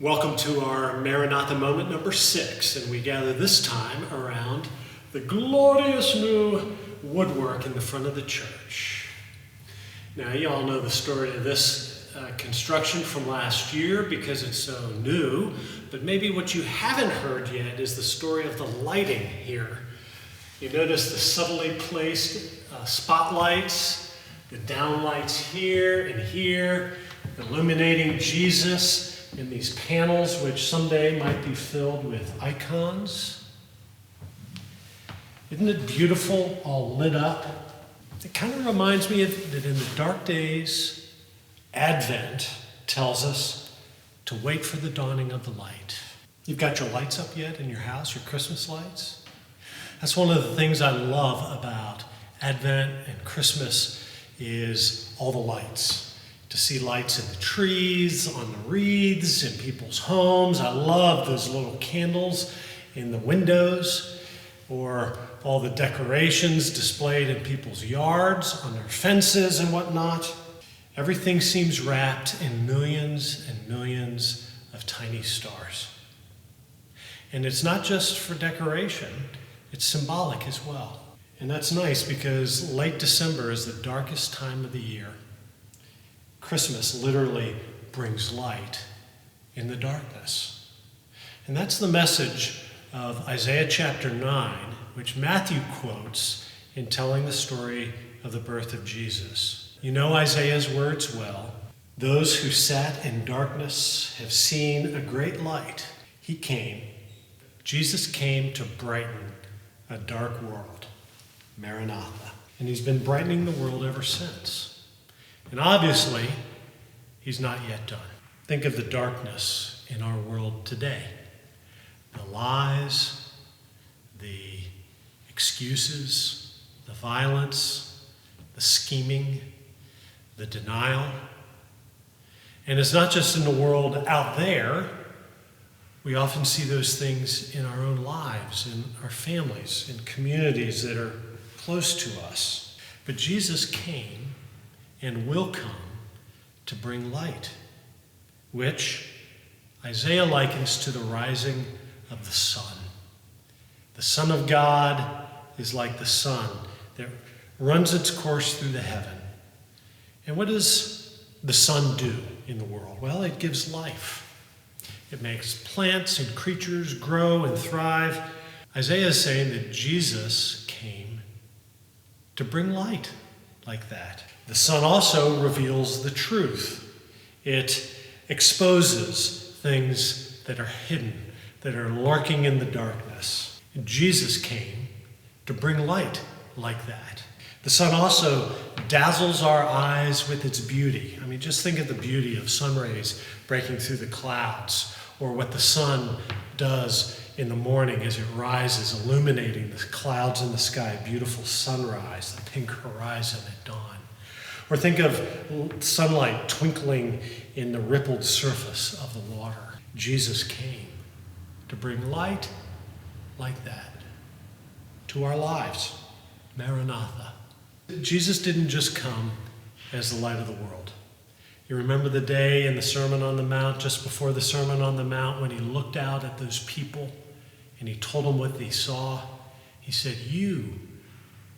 Welcome to our Maranatha moment number 6, and we gather this time around the glorious new woodwork in the front of the church. Now, you all know the story of this construction from last year because it's so new, but maybe what you haven't heard yet is the story of the lighting here. You notice the subtly placed spotlights, the downlights here and here, illuminating Jesus in these panels, which someday might be filled with icons. Isn't it beautiful, all lit up? It kind of reminds me that in the dark days, Advent tells us to wait for the dawning of the light. You've got your lights up yet in your house, your Christmas lights? That's one of the things I love about Advent and Christmas is all the lights. To see lights in the trees, on the wreaths, in people's homes. I love those little candles in the windows, or all the decorations displayed in people's yards, on their fences and whatnot. Everything seems wrapped in millions and millions of tiny stars. And it's not just for decoration, it's symbolic as well. And that's nice because late December is the darkest time of the year. Christmas literally brings light in the darkness. And that's the message of Isaiah chapter 9, which Matthew quotes in telling the story of the birth of Jesus. You know Isaiah's words well. Those who sat in darkness have seen a great light. He came. Jesus came to brighten a dark world. Maranatha. And he's been brightening the world ever since. And obviously, he's not yet done. Think of the darkness in our world today. The lies, the excuses, the violence, the scheming, the denial. And it's not just in the world out there. We often see those things in our own lives, in our families, in communities that are close to us. But Jesus came and will come to bring light, which Isaiah likens to the rising of the sun. The Son of God is like the sun that runs its course through the heaven. And what does the sun do in the world? Well, it gives life. It makes plants and creatures grow and thrive. Isaiah is saying that Jesus came to bring light like that. The sun also reveals the truth. It exposes things that are hidden, that are lurking in the darkness. And Jesus came to bring light like that. The sun also dazzles our eyes with its beauty. I mean, just think of the beauty of sun rays breaking through the clouds, or what the sun does in the morning as it rises, illuminating the clouds in the sky, beautiful sunrise, the pink horizon at dawn. Or think of sunlight twinkling in the rippled surface of the water. Jesus came to bring light like that to our lives. Maranatha. Jesus didn't just come as the light of the world. You remember the day in the Sermon on the Mount, just before the Sermon on the Mount, when he looked out at those people and he told them what he saw? He said, "You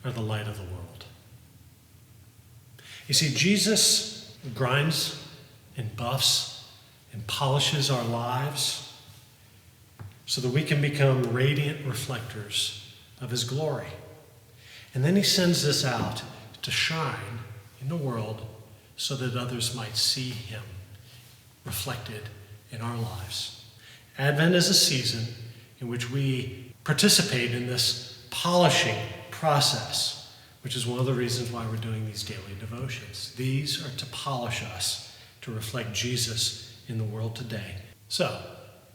are the light of the world." You see, Jesus grinds and buffs and polishes our lives so that we can become radiant reflectors of his glory. And then he sends us out to shine in the world so that others might see him reflected in our lives. Advent is a season in which we participate in this polishing process, which is one of the reasons why we're doing these daily devotions. These are to polish us to reflect Jesus in the world today. So,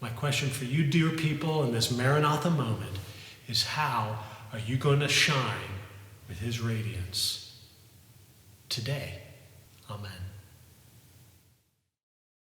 my question for you, dear people, in this Maranatha moment is, how are you going to shine with his radiance today? Amen.